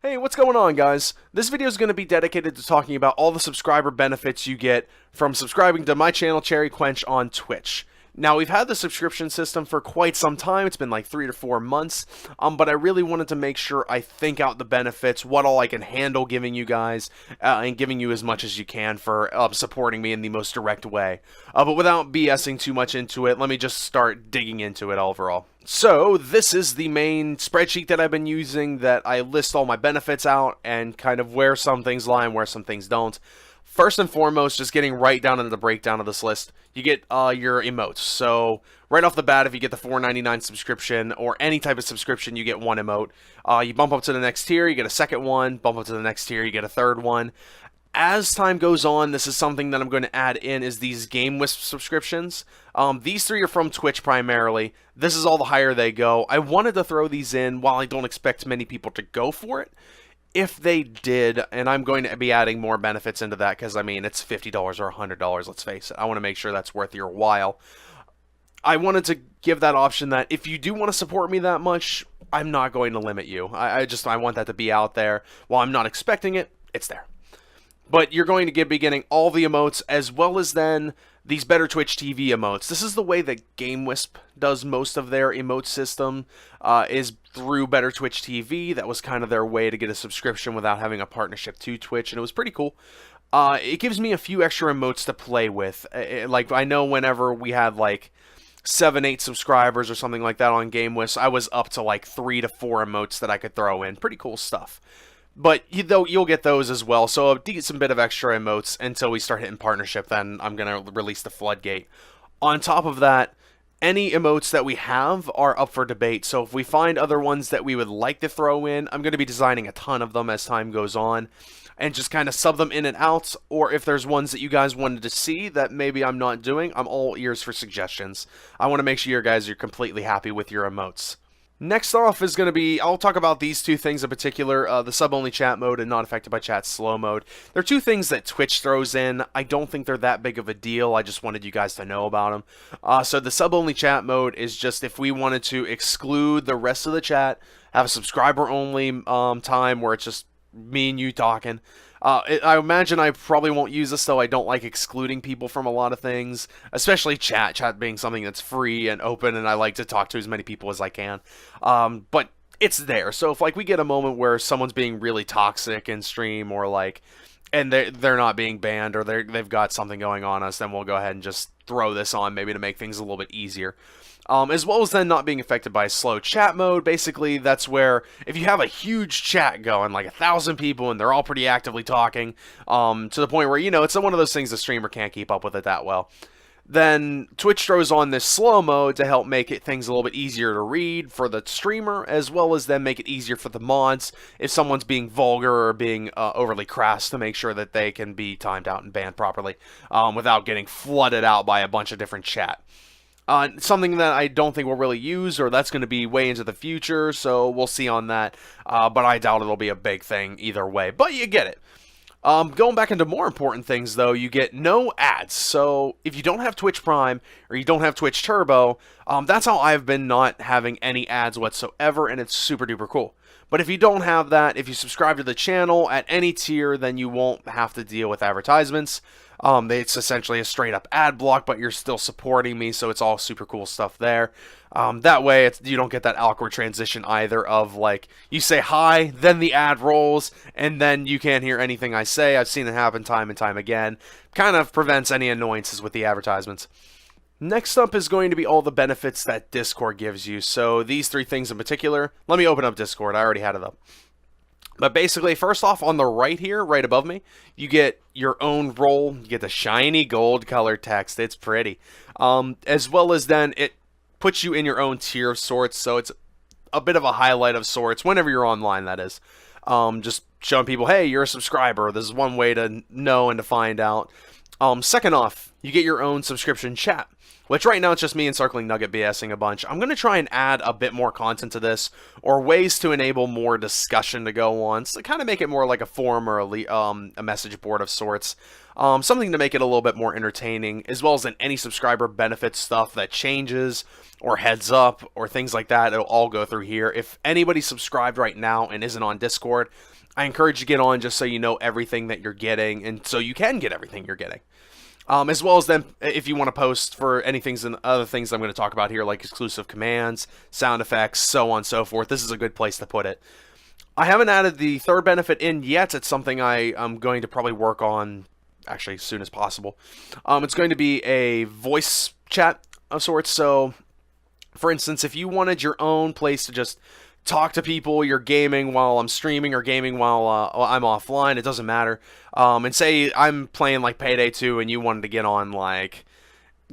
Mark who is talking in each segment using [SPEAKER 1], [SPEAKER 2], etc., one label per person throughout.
[SPEAKER 1] Hey, what's going on, guys? This video is going to be dedicated to talking about all the subscriber benefits you get from subscribing to my channel, CherryQuench, on Twitch. Now, we've had the subscription system for quite some time. It's been like 3 to 4 months, but I really wanted to make sure I think out the benefits, what all I can handle giving you guys, and giving you as much as you can for supporting me in the most direct way. But without BSing too much into it, let me just start digging into it overall. So, this is the main spreadsheet that I've been using that I list all my benefits out and kind of where some things lie and where some things don't. First and foremost, just getting right down into the breakdown of this list, you get your emotes. So, right off the bat, if you get the $4.99 subscription or any type of subscription, you get one emote. You bump up to the next tier, you get a second one. Bump up to the next tier, you get a third one. As time goes on, this is something that I'm going to add in is these Game Wisp subscriptions. These three are from Twitch primarily. This is all the higher they go. I wanted to throw these in while I don't expect many people to go for it. If they did, and I'm going to be adding more benefits into that because, I mean, it's $50 or $100, let's face it. I want to make sure that's worth your while. I wanted to give that option that if you do want to support me that much, I'm not going to limit you. I want that to be out there. While I'm not expecting it, it's there. But you're going to be getting all the emotes as well as then these Better Twitch TV emotes. This is the way that GameWisp does most of their emote system, is through Better Twitch TV. That was kind of their way to get a subscription without having a partnership to Twitch, and it was pretty cool. It gives me a few extra emotes to play with. Like, I know whenever we had, like, 7, 8 subscribers or something like that on GameWisp, I was up to, like, 3 to 4 emotes that I could throw in. Pretty cool stuff. But you'll get those as well, so a decent bit of extra emotes until we start hitting partnership, then I'm going to release the floodgate. On top of that, any emotes that we have are up for debate, so if we find other ones that we would like to throw in, I'm going to be designing a ton of them as time goes on, and just kind of sub them in and out, or if there's ones that you guys wanted to see that maybe I'm not doing, I'm all ears for suggestions. I want to make sure you guys are completely happy with your emotes. Next off is going to be, I'll talk about these two things in particular, the sub-only chat mode and not affected by chat slow mode. They're two things that Twitch throws in. I don't think they're that big of a deal. I just wanted you guys to know about them. So the sub-only chat mode is just if we wanted to exclude the rest of the chat, have a subscriber-only time where it's just me and you talking. I imagine I probably won't use this, though I don't like excluding people from a lot of things, especially chat being something that's free and open, and I like to talk to as many people as I can. But it's there, so if like we get a moment where someone's being really toxic in stream, or like, and they're not being banned, or they've got something going on us, then we'll go ahead and just throw this on, maybe to make things a little bit easier. As well as then not being affected by slow chat mode. Basically, that's where if you have a huge chat going, like 1,000 people, and they're all pretty actively talking, to the point where, you know, it's one of those things the streamer can't keep up with it that well, then Twitch throws on this slow mode to help make things a little bit easier to read for the streamer, as well as then make it easier for the mods if someone's being vulgar or being overly crass, to make sure that they can be timed out and banned properly without getting flooded out by a bunch of different chat. Something that I don't think we'll really use, or that's going to be way into the future, so we'll see on that. But I doubt it'll be a big thing either way. But you get it. Going back into more important things, though, you get no ads. So if you don't have Twitch Prime, or you don't have Twitch Turbo, that's how I've been not having any ads whatsoever, and it's super duper cool. But if you don't have that, if you subscribe to the channel at any tier, then you won't have to deal with advertisements. It's essentially a straight up ad block, but you're still supporting me, so it's all super cool stuff there. That way, you don't get that awkward transition either of, like, you say hi, then the ad rolls, and then you can't hear anything I say. I've seen it happen time and time again. Kind of prevents any annoyances with the advertisements. Next up is going to be all the benefits that Discord gives you. So these three things in particular. Let me open up Discord. I already had it up. But basically, first off, on the right here, right above me, you get your own role. You get the shiny gold color text. It's pretty. As well as then it puts you in your own tier of sorts. So it's a bit of a highlight of sorts whenever you're online, that is. Just showing people, hey, you're a subscriber. This is one way to know and to find out. Second off, you get your own subscription chat, which right now it's just me and Circling Nugget BSing a bunch. I'm going to try and add a bit more content to this, or ways to enable more discussion to go on, so kind of make it more like a forum or a message board of sorts. Something to make it a little bit more entertaining, as well as in any subscriber benefit stuff that changes, or heads up, or things like that. It'll all go through here. If anybody's subscribed right now and isn't on Discord, I encourage you to get on just so you know everything that you're getting, and so you can get everything you're getting. As well as then, if you want to post for any things and other things I'm going to talk about here, like exclusive commands, sound effects, so on and so forth, this is a good place to put it. I haven't added the third benefit in yet. It's something I'm going to probably work on, actually, as soon as possible. It's going to be a voice chat of sorts. So, for instance, if you wanted your own place to just talk to people you're gaming while I'm streaming, or gaming while I'm offline, it doesn't matter. And say I'm playing like Payday 2 and you wanted to get on like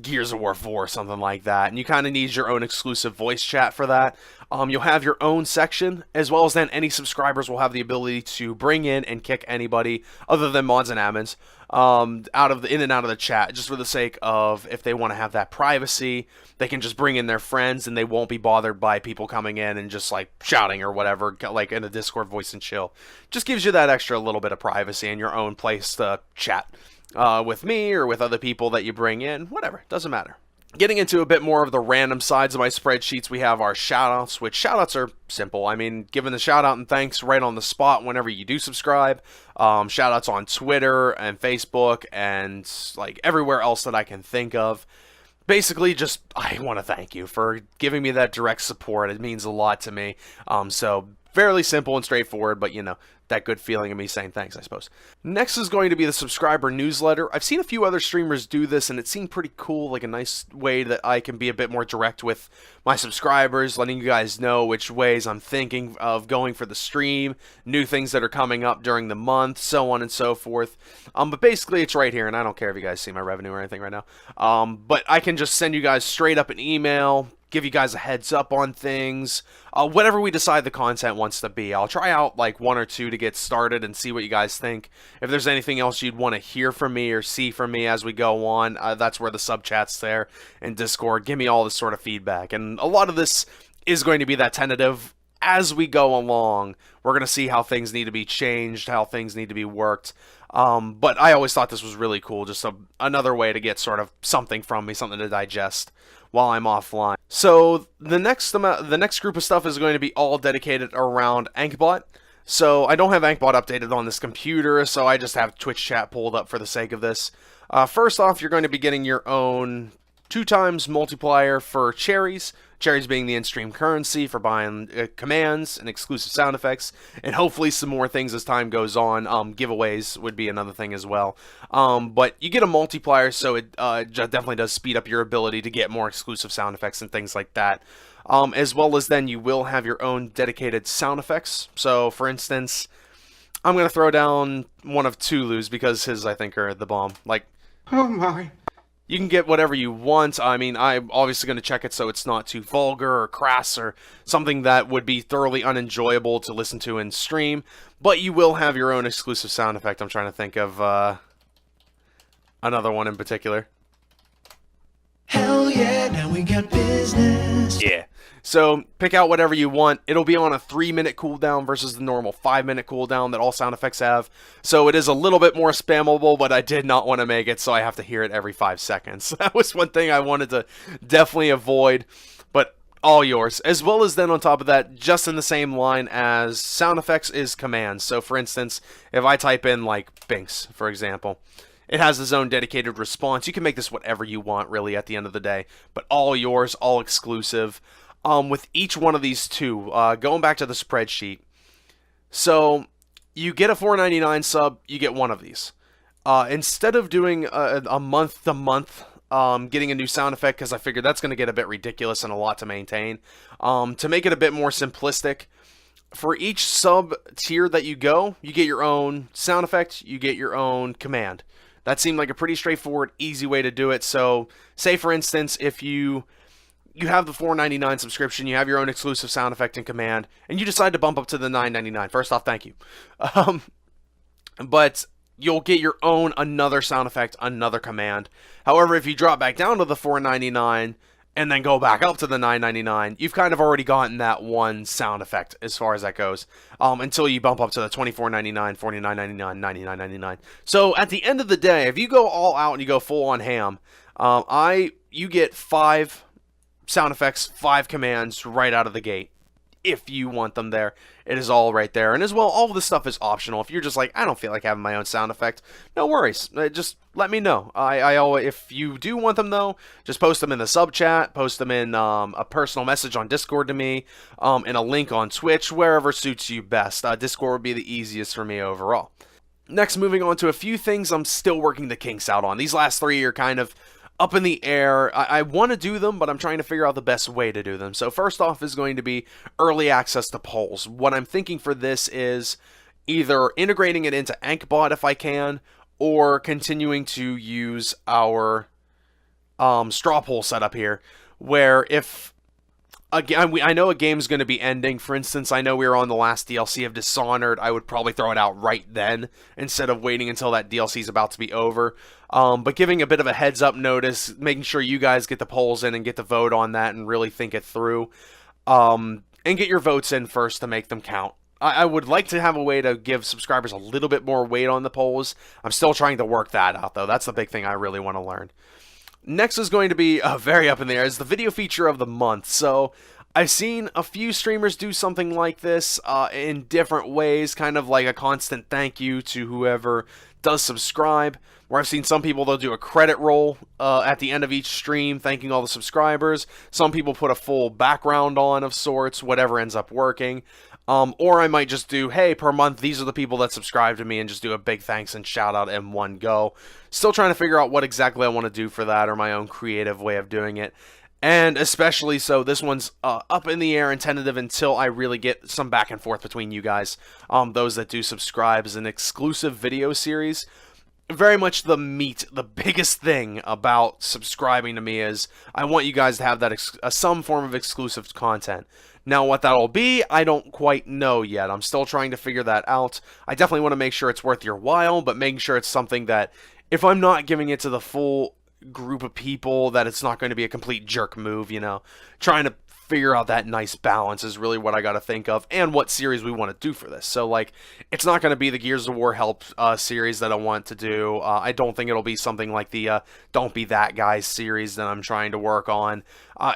[SPEAKER 1] Gears of War 4 or something like that, and you kind of need your own exclusive voice chat for that. You'll have your own section, as well as then any subscribers will have the ability to bring in and kick anybody other than mods and admins in and out of the chat, just for the sake of, if they want to have that privacy, they can just bring in their friends and they won't be bothered by people coming in and just like shouting or whatever, like in a Discord voice and chill. Just gives you that extra little bit of privacy and your own place to chat with me or with other people that you bring in, whatever, doesn't matter. Getting into a bit more of the random sides of my spreadsheets, we have our shoutouts, which shoutouts are simple. I mean, giving the shoutout and thanks right on the spot whenever you do subscribe. Shoutouts on Twitter and Facebook and like everywhere else that I can think of. Basically, just I want to thank you for giving me that direct support. It means a lot to me. So fairly simple and straightforward, but you know, that good feeling of me saying thanks, I suppose. Next is going to be the subscriber newsletter. I've seen a few other streamers do this, and it seemed pretty cool, like a nice way that I can be a bit more direct with my subscribers, letting you guys know which ways I'm thinking of going for the stream, new things that are coming up during the month, so on and so forth. But basically, it's right here, and I don't care if you guys see my revenue or anything right now. But I can just send you guys straight up an email, give you guys a heads up on things, whatever we decide the content wants to be. I'll try out like one or two to get started and see what you guys think. If there's anything else you'd want to hear from me or see from me as we go on, that's where the sub chat's there in Discord. Give me all this sort of feedback. And a lot of this is going to be that tentative. As we go along, we're going to see how things need to be changed, how things need to be worked. But I always thought this was really cool, just another way to get sort of something from me, something to digest while I'm offline. So the next group of stuff is going to be all dedicated around Ankbot. So I don't have Ankbot updated on this computer, so I just have Twitch chat pulled up for the sake of this. First off, you're going to be getting your own 2x multiplier for cherries. Cherries being the in-stream currency for buying commands and exclusive sound effects, and hopefully some more things as time goes on. Giveaways would be another thing as well. But you get a multiplier, so it definitely does speed up your ability to get more exclusive sound effects and things like that. As well as then you will have your own dedicated sound effects. So, for instance, I'm going to throw down one of Tulu's because his, I think, are the bomb. Like,
[SPEAKER 2] oh my.
[SPEAKER 1] You can get whatever you want. I mean, I'm obviously going to check it so it's not too vulgar or crass or something that would be thoroughly unenjoyable to listen to in stream. But you will have your own exclusive sound effect. I'm trying to think of another one in particular.
[SPEAKER 3] Hell yeah, now we got business.
[SPEAKER 1] Yeah. So pick out whatever you want. It'll be on a 3-minute cooldown versus the normal 5-minute cooldown that all sound effects have. So it is a little bit more spammable, but I did not want to make it so I have to hear it every 5 seconds. That was one thing I wanted to definitely avoid, but all yours. As well as then on top of that, just in the same line as sound effects is commands. So for instance, if I type in like Binks, for example, it has its own dedicated response. You can make this whatever you want really at the end of the day, but all yours, all exclusive. With each one of these two, going back to the spreadsheet, so you get a $4.99 sub, you get one of these. Instead of doing a month-to-month, getting a new sound effect, because I figured that's going to get a bit ridiculous and a lot to maintain, to make it a bit more simplistic, for each sub tier that you go, you get your own sound effect, you get your own command. That seemed like a pretty straightforward, easy way to do it. So, say for instance, if you have the $4.99 subscription, you have your own exclusive sound effect and command, and you decide to bump up to the $9.99. First off, thank you. But you'll get your own another sound effect, another command. However, if you drop back down to the $4.99 and then go back up to the $9.99, you've kind of already gotten that one sound effect as far as that goes, until you bump up to the $24.99, $49.99, $99.99. So at the end of the day, if you go all out and you go full on ham, you get 5 sound effects, 5 commands right out of the gate. If you want them there, it is all right there. And as well, all of this stuff is optional. If you're just like, I don't feel like having my own sound effect, no worries. Just let me know. I always, if you do want them though, just post them in the sub chat, post them in a personal message on Discord to me, and a link on Twitch, wherever suits you best. Discord would be the easiest for me overall. Next, moving on to a few things I'm still working the kinks out on. These last 3 are kind of up in the air. I want to do them, but I'm trying to figure out the best way to do them. So first off is going to be early access to polls. What I'm thinking for this is either integrating it into AnkBot if I can, or continuing to use our straw poll setup here, where if again, I know a game's going to be ending. For instance, I know we were on the last DLC of Dishonored. I would probably throw it out right then instead of waiting until that DLC is about to be over. But giving a bit of a heads up notice, making sure you guys get the polls in and get to vote on that and really think it through. And get your votes in first to make them count. I would like to have a way to give subscribers a little bit more weight on the polls. I'm still trying to work that out, though. That's the big thing I really want to learn. Next is going to be very up in the air. It's the video feature of the month. So I've seen a few streamers do something like this in different ways, kind of like a constant thank you to whoever does subscribe. Where I've seen some people, they'll do a credit roll at the end of each stream, thanking all the subscribers. Some people put a full background on of sorts, whatever ends up working. Or I might just do, hey, per month, these are the people that subscribe to me, and just do a big thanks and shout out in one go. Still trying to figure out what exactly I want to do for that, or my own creative way of doing it. And especially so, this one's up in the air and tentative until I really get some back and forth between you guys. Those that do subscribe, as an exclusive video series. Very much the meat, the biggest thing about subscribing to me is I want you guys to have that some form of exclusive content. Now, what that'll be, I don't quite know yet. I'm still trying to figure that out. I definitely want to make sure it's worth your while, but making sure it's something that, if I'm not giving it to the full group of people, that it's not going to be a complete jerk move, you know. Trying to figure out that nice balance is really what I got to think of, and what series we want to do for this. So, like, it's not going to be the Gears of War help series that I want to do. I don't think it'll be something like the Don't Be That Guy series that I'm trying to work on.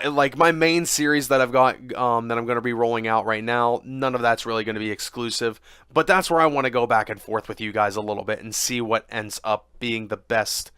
[SPEAKER 1] Like, my main series that I've got that I'm going to be rolling out right now, none of that's really going to be exclusive, but that's where I want to go back and forth with you guys a little bit and see what ends up being the best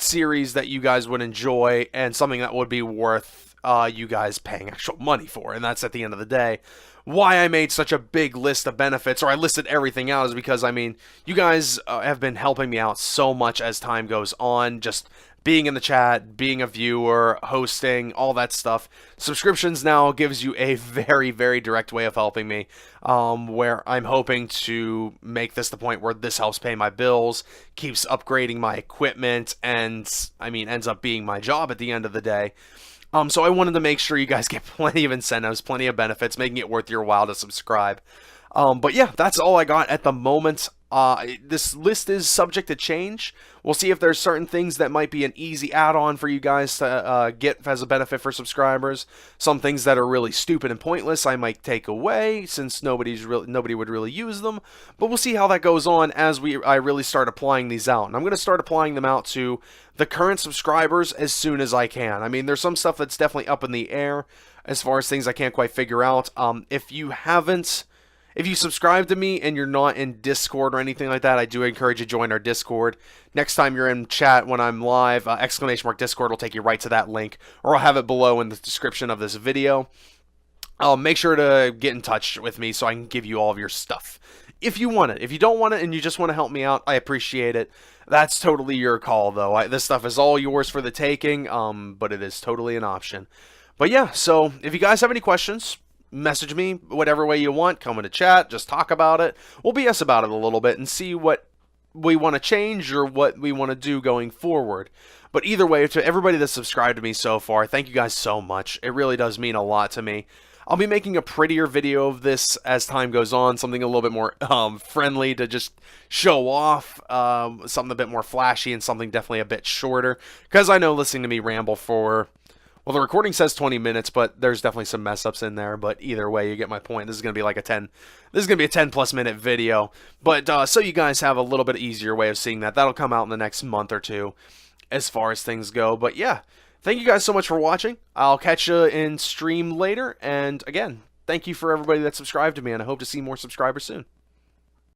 [SPEAKER 1] series that you guys would enjoy, and something that would be worth you guys paying actual money for. And that's, at the end of the day, why I made such a big list of benefits, or I listed everything out, is because, I mean, you guys have been helping me out so much as time goes on, just being in the chat, being a viewer, hosting, all that stuff. Subscriptions now gives you a very, very direct way of helping me, where I'm hoping to make this the point where this helps pay my bills, keeps upgrading my equipment, and, I mean, ends up being my job at the end of the day. So I wanted to make sure you guys get plenty of incentives, plenty of benefits, making it worth your while to subscribe. But yeah, that's all I got at the moment. This list is subject to change. We'll see if there's certain things that might be an easy add-on for you guys to get as a benefit for subscribers. Some things that are really stupid and pointless I might take away, since nobody would really use them. But we'll see how that goes on as I really start applying these out. And I'm going to start applying them out to the current subscribers as soon as I can. I mean, there's some stuff that's definitely up in the air as far as things I can't quite figure out. If you subscribe to me and you're not in Discord or anything like that, I do encourage you to join our Discord. Next time you're in chat when I'm live, !Discord will take you right to that link, or I'll have it below in the description of this video. Make sure to get in touch with me so I can give you all of your stuff. If you want it. If you don't want it and you just want to help me out, I appreciate it. That's totally your call, though. This stuff is all yours for the taking, but it is totally an option. But yeah, so if you guys have any questions, message me whatever way you want, come into chat, just talk about it. We'll BS about it a little bit and see what we want to change or what we want to do going forward. But either way, to everybody that's subscribed to me so far, thank you guys so much. It really does mean a lot to me. I'll be making a prettier video of this as time goes on, something a little bit more friendly to just show off, something a bit more flashy, and something definitely a bit shorter, because I know listening to me ramble for, well, the recording says 20 minutes, but there's definitely some mess ups in there. But either way, you get my point. This is going to be like a 10. This is going to be a 10+ minute video. But so you guys have a little bit easier way of seeing that. That'll come out in the next month or two, as far as things go. But yeah, thank you guys so much for watching. I'll catch you in stream later. And again, thank you for everybody that subscribed to me, and I hope to see more subscribers soon.